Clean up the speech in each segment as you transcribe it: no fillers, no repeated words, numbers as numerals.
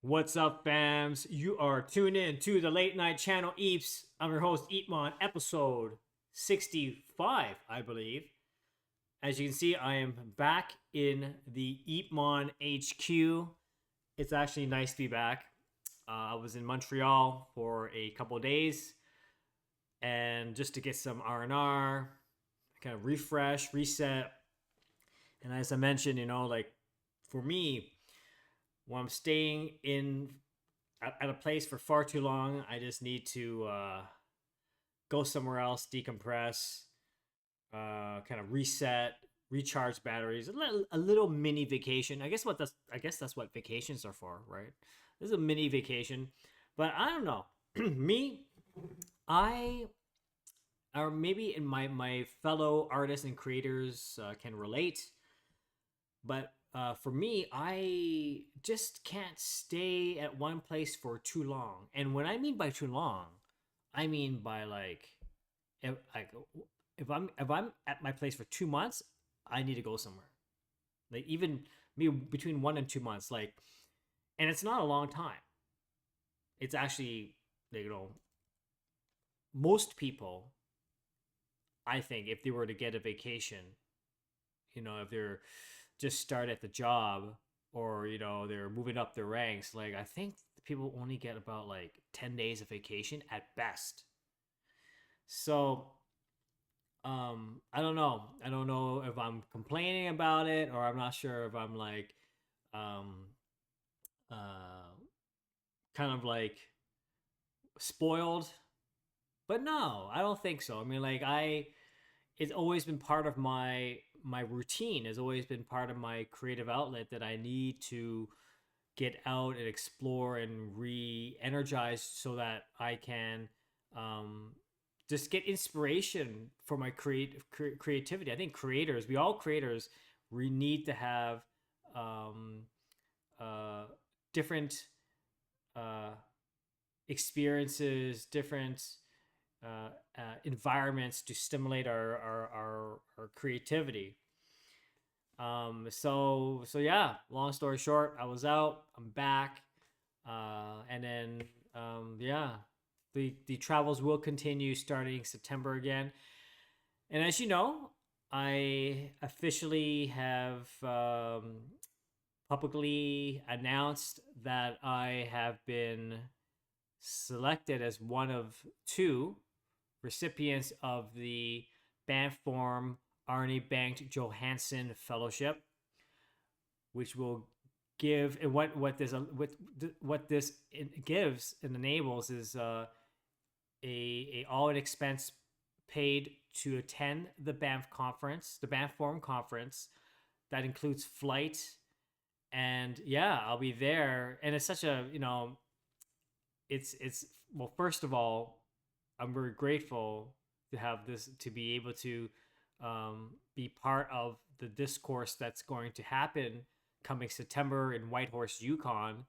What's up, fams? You are tuned in to the late night channel Eps. I'm your host, EEPMON, episode 65, I believe. As you can see, I am back in the EEPMON HQ. It's actually nice to be back. I was in Montreal for a couple of days, and just to get some R&R, kind of refresh, reset. And as I mentioned, like for me, when I'm staying in at a place for far too long, I just need to go somewhere else, decompress, kind of reset, recharge batteries. A little mini vacation. I guess that's what vacations are for, right? This is a mini vacation, but I don't know. Me, I or maybe in my fellow artists and creators can relate, but for me, I just can't stay at one place for too long. And when I mean by too long, I mean by if, like if I'm at my place for 2 months, I need to go somewhere. Like even maybe between 1 and 2 months. And it's not a long time. It's actually most people. I think if they were to get a vacation, if they're just start at the job, or they're moving up their ranks, like I think people only get about like 10 days of vacation at best. So I don't know if I'm complaining about it, or I'm not sure if I'm like um uh kind of like spoiled. But no, I don't think so. I mean, like I it's always been part of my routine. Has always been part of my creative outlet that I need to get out and explore and re-energize so that I can um, just get inspiration for my creativity. I think we all creators, we need to have um, uh, different uh, experiences, different environments to stimulate our creativity. So yeah, long story short, I was out, I'm back. And then yeah, the travels will continue starting September again. And as you know, I officially have publicly announced that I have been selected as one of two recipients of the Banform Arnie Bank Johansson Fellowship, which will give, and what this gives and enables is a all expense paid to attend the Banff conference, the Banform conference. That includes flight, and yeah, I'll be there. And it's such a it's well, first of all, I'm very grateful to have this, to be able to be part of the discourse that's going to happen coming September in Whitehorse, Yukon,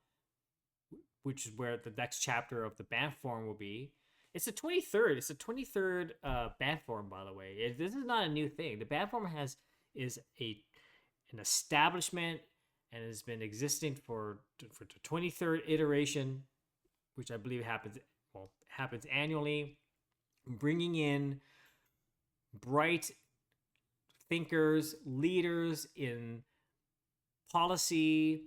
which is where the next chapter of the Banff Forum will be. It's the 23rd. It's the 23rd Banff Forum, by the way. This is not a new thing. The Banff Forum is an establishment and has been existing for the 23rd iteration, which I believe happens annually, bringing in bright thinkers, leaders in policy,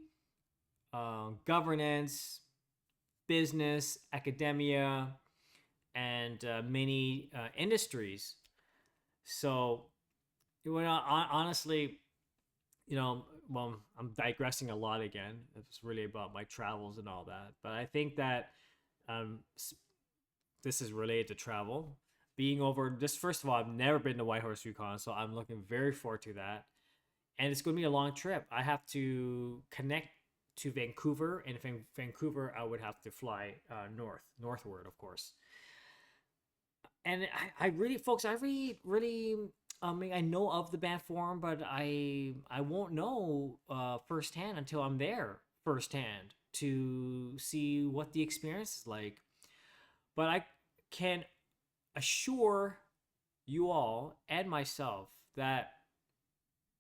governance, business, academia, and many industries. So, honestly, well, I'm digressing a lot again. It's really about my travels and all that. But I think that um, this is related to travel. Being over this, first of all, I've never been to Whitehorse, Yukon, so I'm looking very forward to that. And it's going to be a long trip. I have to connect to Vancouver, and from Vancouver, I would have to fly northward, of course. And I really, folks, I really, I mean, I know of the Banff Forum, but I won't know firsthand until I'm there firsthand to see what the experience is like. But I can assure you all and myself that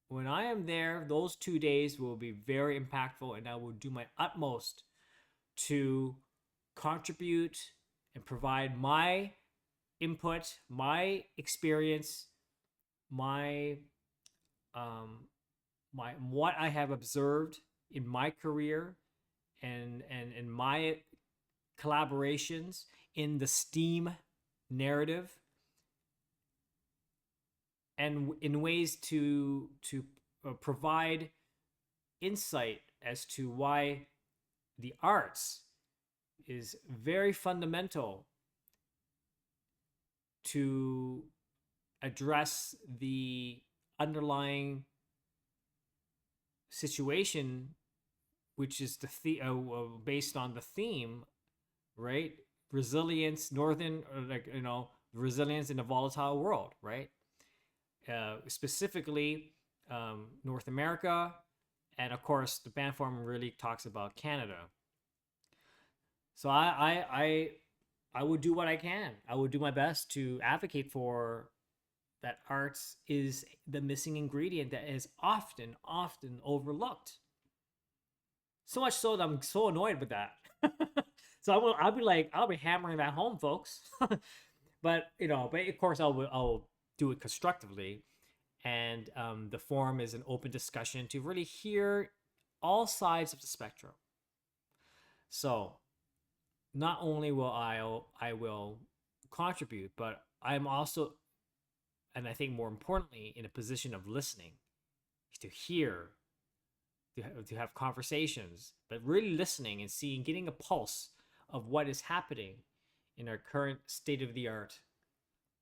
when I am there, those 2 days will be very impactful, and I will do my utmost to contribute and provide my input, my experience, my um, my what I have observed in my career and in my collaborations in the STEAM narrative, and in ways to provide insight as to why the arts is very fundamental to address the underlying situation, which is based on the theme, right? Resilience, northern, resilience in a volatile world, right? Specifically, North America, and of course, the band form really talks about Canada. So I would do what I can. I would do my best to advocate for that arts is the missing ingredient that is often overlooked. So much so that I'm so annoyed with that. So I'll be hammering that home, folks. But of course I'll do it constructively, and the forum is an open discussion to really hear all sides of the spectrum. So not only will I will contribute, but I'm also, and I think more importantly, in a position of listening, to hear, to have conversations, but really listening and seeing, getting a pulse of what is happening in our current state of the art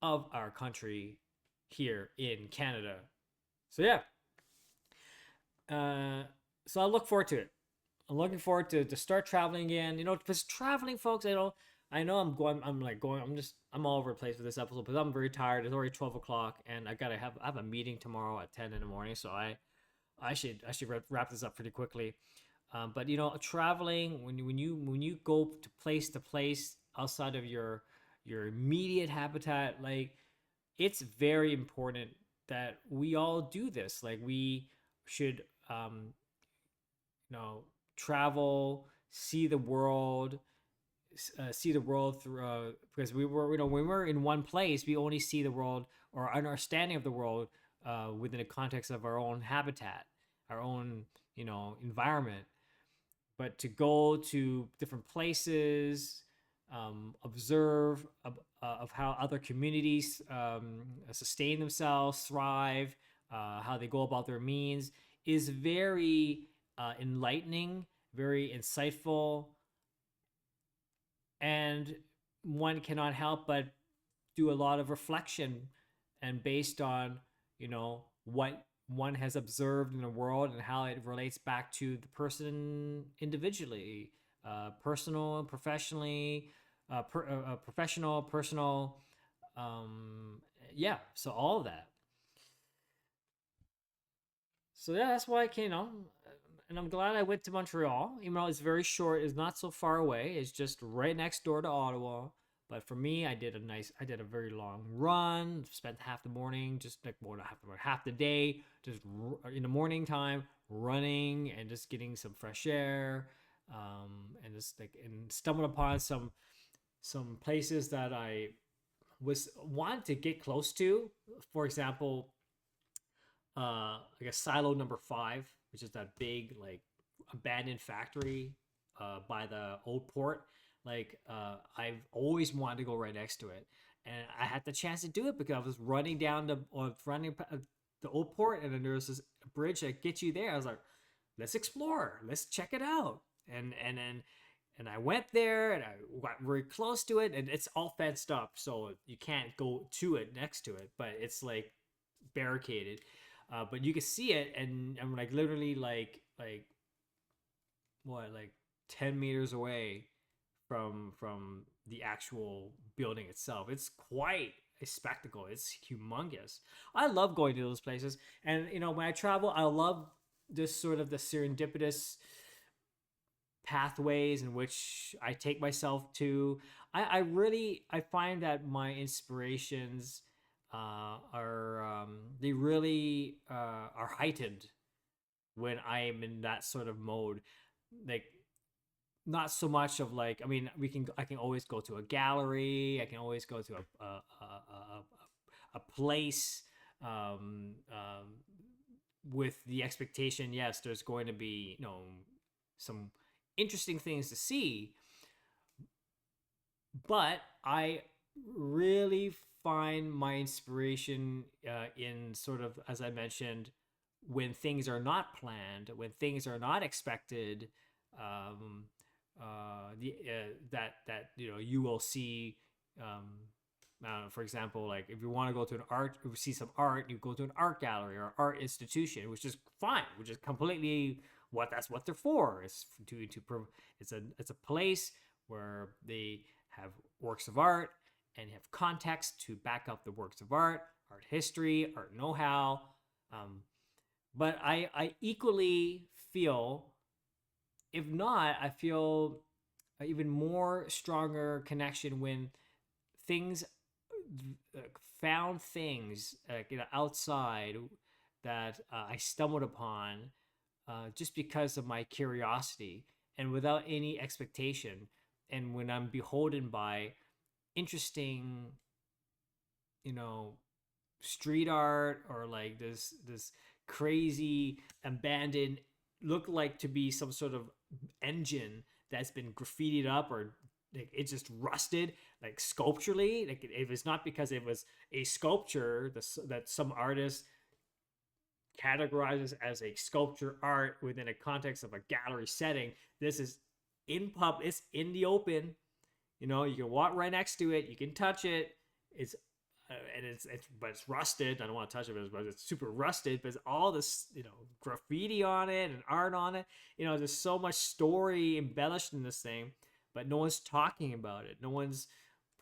of our country here in Canada. So yeah, so I look forward to it. I'm looking forward to start traveling again. Because traveling, folks, I know I'm all over the place with this episode, but I'm very tired. It's already 12 o'clock, and I have a meeting tomorrow at 10 in the morning, so I should wrap this up pretty quickly. But traveling, when you go to place outside of your immediate habitat, like, it's very important that we all do this. Like, we should travel, see the world through, because when we're in one place, we only see the world, or our understanding of the world, within the context of our own habitat, our own environment. But to go to different places, observe of how other communities sustain themselves, thrive, how they go about their means, is very enlightening, very insightful, and one cannot help but do a lot of reflection, and based on what one has observed in the world and how it relates back to the person individually, personal, professionally, professional, personal, yeah. So all of that. So yeah, that's why I came on, and I'm glad I went to Montreal. Even though it's very short, it's not so far away. It's just right next door to Ottawa. But for me, I did a very long run. Spent half the morning, just like more than half the day, just in the morning time, running and just getting some fresh air, and just and stumbled upon some places that I was wanted to get close to. For example, like a silo number 5, which is that big like abandoned factory by the old port. Like, I've always wanted to go right next to it, and I had the chance to do it because I was running down the old port, and then there was this bridge that gets you there. I was like, let's explore, let's check it out, and I went there, and I got very close to it, and it's all fenced up, so you can't go to it next to it, but it's like barricaded. But you can see it, and I'm like literally like what, like 10 meters away from the actual building itself. It's quite a spectacle. It's humongous. I love going to those places, and when I travel, I love this sort of the serendipitous pathways in which I take myself to. I find that my inspirations are they really are heightened when I am in that sort of mode. Like, not so much of like, I mean, I can always go to a gallery, I can always go to a place, um, um, with the expectation, yes, there's going to be, some interesting things to see, but I really find my inspiration in sort of, as I mentioned, when things are not planned, when things are not expected, um, that you will see. For example, like if you want to go to see some art, you go to an art gallery or art institution, which is fine, which is completely that's what they're for. It's it's a place where they have works of art and have context to back up the works of art history, art know-how. But I equally feel, if not, I feel even more stronger connection when things, found things outside that I stumbled upon just because of my curiosity and without any expectation. And when I'm beholden by interesting, you know, street art, or like this crazy abandoned, look like to be some sort of engine that's been graffitied up, or like it's just rusted, like sculpturally, like if it's not because it was a sculpture that some artist categorizes as a sculpture art within a context of a gallery setting. This is it's in the open. You can walk right next to it, you can touch it. It's and but it's rusted. I don't want to touch it, but it's super rusted. But it's all this, graffiti on it and art on it. There's so much story embellished in this thing, but no one's talking about it. No one's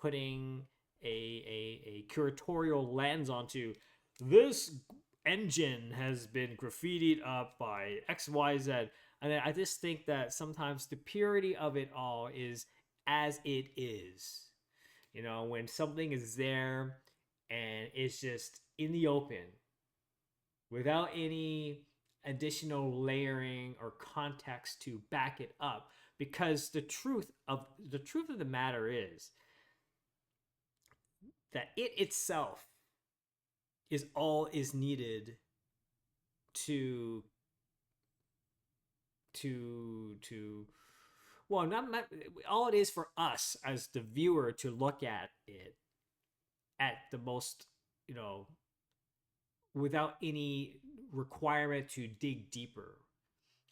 putting a curatorial lens onto this engine has been graffitied up by XYZ. And I just think that sometimes the purity of it all is as it is. When something is there and it's just in the open without any additional layering or context to back it up, because the truth of the matter is that it itself is all is needed to well, not all it is for us as the viewer to look at it at the most, without any requirement to dig deeper.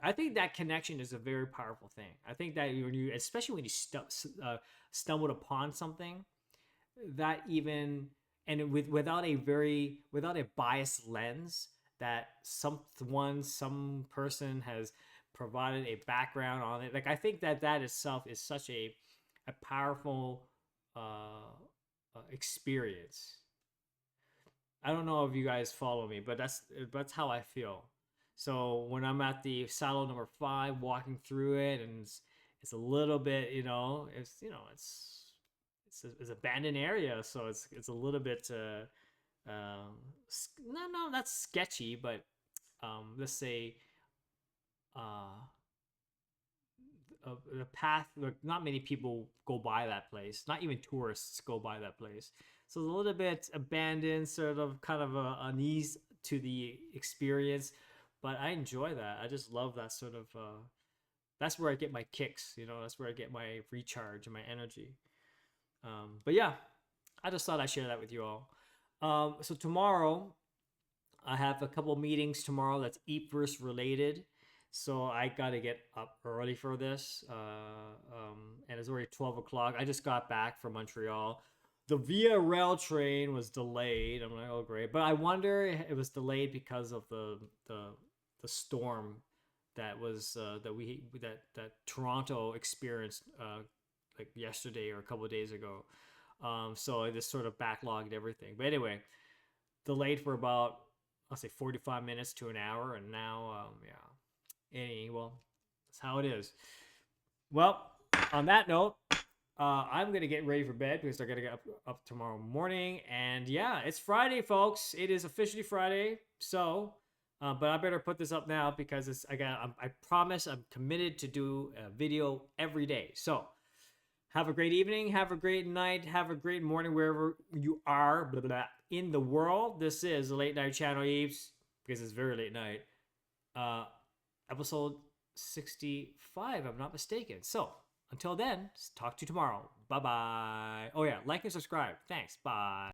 I think that connection is a very powerful thing. I think that especially when you stumbled upon something that even, and without a biased lens, that some person has provided a background on it. Like, I think that itself is such a powerful experience. I don't know if you guys follow me, but that's how I feel. So when I'm at the silo number 5, walking through it, and it's a little bit, it's abandoned area, so it's a little bit no, that's sketchy, but let's say the path, like, not many people go by that place, not even tourists go by that place, so it's a little bit abandoned, sort of kind of a unease to the experience. But I enjoy that. I just love that sort of that's where I get my kicks, that's where I get my recharge and my energy. But yeah, I just thought I'd share that with you all. So tomorrow I have a couple meetings tomorrow that's Eepverse related. So I got to get up early for this. And it's already 12 o'clock. I just got back from Montreal. The Via Rail train was delayed. I'm like, oh, great. But I wonder if it was delayed because of the storm that was that Toronto experienced like yesterday or a couple of days ago. So I just sort of backlogged everything. But anyway, delayed for about, I'll say 45 minutes to an hour, and now well, that's how it is. Well, on that note, I'm gonna get ready for bed because I gotta get up tomorrow morning. And yeah, it's Friday, folks. It is officially Friday. So But I better put this up now because I promise I'm committed to do a video every day. So have a great evening, have a great night, have a great morning wherever you are in the world. This is the Late Night Channel Eeps, because it's very late night. Episode 65, if I'm not mistaken. So until then, talk to you tomorrow. Bye bye. Oh yeah, like and subscribe. Thanks. Bye.